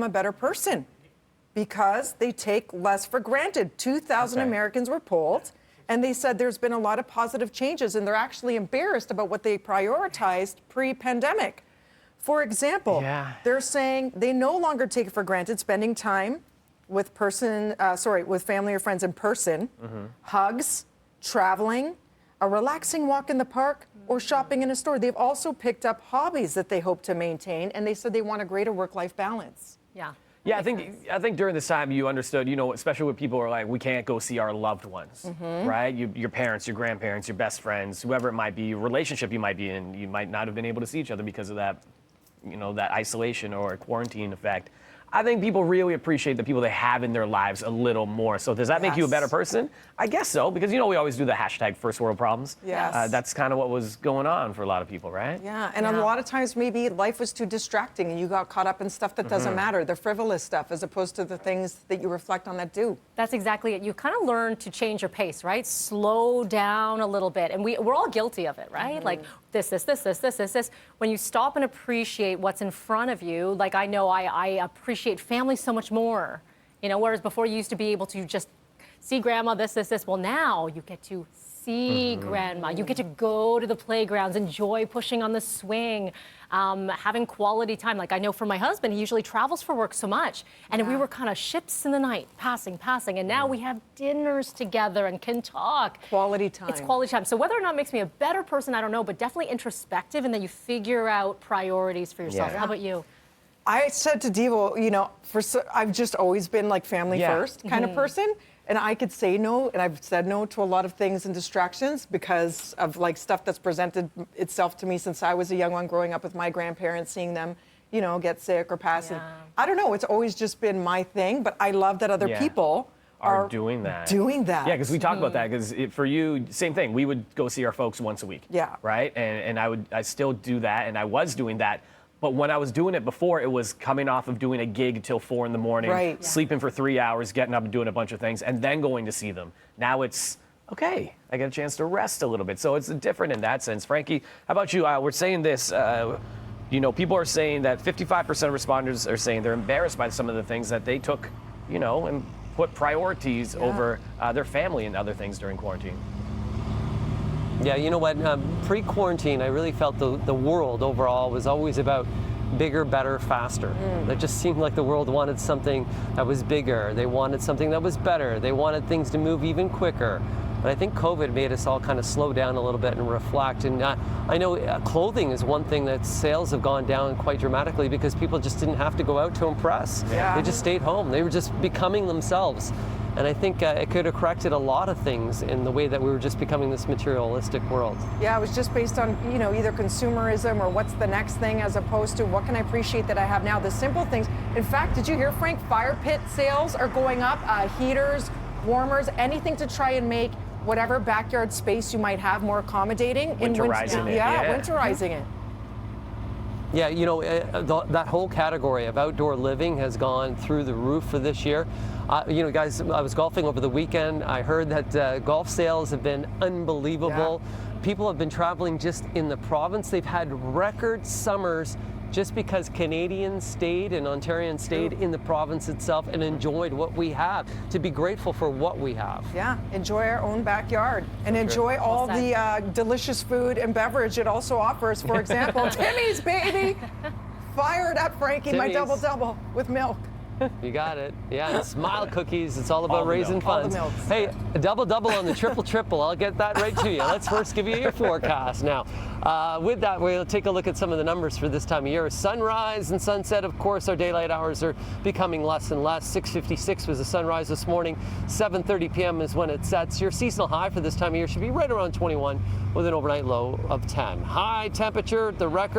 a better person because they take less for granted. 2,000 Americans were polled, and they said there's been a lot of positive changes, and they're actually embarrassed about what they prioritized pre-pandemic. For example, they're saying they no longer take it for granted spending time with with family or friends in person, hugs, traveling, a relaxing walk in the park, or shopping in a store. They've also picked up hobbies that they hope to maintain, and they said they want a greater work-life balance. Yeah, I think during this time you understood, especially when people are like, we can't go see our loved ones, right? Your parents, your grandparents, your best friends, whoever it might be, your relationship you might be in, you might not have been able to see each other because of that, that isolation or quarantine effect. I think people really appreciate the people they have in their lives a little more. So does that make you a better person? I guess so, because we always do the hashtag first world problems. That's kind of what was going on for a lot of people, right? And a lot of times maybe life was too distracting and you got caught up in stuff that doesn't matter, the frivolous stuff, as opposed to the things that you reflect on that do. That's exactly it. You kind of learn to change your pace, right? Slow down a little bit. And we're all guilty of it, right? Like this. When you stop and appreciate what's in front of you, like I know I appreciate family so much more, whereas before you used to be able to just see grandma, this. Well, now you get to see grandma. You get to go to the playgrounds, enjoy pushing on the swing, having quality time. Like I know for my husband, he usually travels for work so much, and we were kind of ships in the night, passing, and now we have dinners together and can talk. Quality time. It's quality time. So whether or not it makes me a better person, I don't know, but definitely introspective, and then you figure out priorities for yourself. How about you? I said to Devo, I've just always been like family first kind of person. And I could say no, and I've said no to a lot of things and distractions because of like stuff that's presented itself to me since I was a young one growing up with my grandparents, seeing them, get sick or pass. And I don't know, it's always just been my thing, but I love that other people are doing that. Yeah, because we talked about that, because for you, same thing. We would go see our folks once a week. Right? And I still do that, and I was doing that. But when I was doing it before, it was coming off of doing a gig till 4 a.m, sleeping for 3 hours, getting up and doing a bunch of things, and then going to see them. Now it's, okay, I get a chance to rest a little bit. So it's different in that sense. Frankie, how about you? We're saying this, people are saying that 55% of responders are saying they're embarrassed by some of the things that they took, and put priorities over their family and other things during quarantine. Yeah, you know what, pre-quarantine, I really felt the world overall was always about bigger, better, faster. It just seemed like the world wanted something that was bigger. They wanted something that was better. They wanted things to move even quicker. But I think COVID made us all kind of slow down a little bit and reflect. And I know clothing is one thing that sales have gone down quite dramatically because people just didn't have to go out to impress. They just stayed home. They were just becoming themselves. And I think it could have corrected a lot of things in the way that we were just becoming this materialistic world. Yeah, it was just based on, either consumerism or what's the next thing, as opposed to what can I appreciate that I have now, the simple things. In fact, did you hear, Frank, fire pit sales are going up, heaters, warmers, anything to try and make whatever backyard space you might have more accommodating. Winterizing it. Winterizing it. Yeah, that whole category of outdoor living has gone through the roof for this year. Guys, I was golfing over the weekend. I heard that golf sales have been unbelievable. People have been traveling just in the province. They've had record summers just because Canadians stayed and Ontarians stayed in the province itself and enjoyed what we have, to be grateful for what we have. Yeah, enjoy our own backyard and enjoy all the delicious food and beverage it also offers. For example, Timmy's, baby! Fire it up, Frankie, Timmy's. My double-double with milk. You got it. Yeah, and Smile Cookies. It's all about raising funds. Hey, a double-double on the triple-triple. I'll get that right to you. Let's first give you your forecast now. With that, we'll take a look at some of the numbers for this time of year. Sunrise and sunset, of course, our daylight hours are becoming less and less. 6:56 was the sunrise this morning. 7:30 p.m. is when it sets. Your seasonal high for this time of year should be right around 21 with an overnight low of 10. High temperature, the record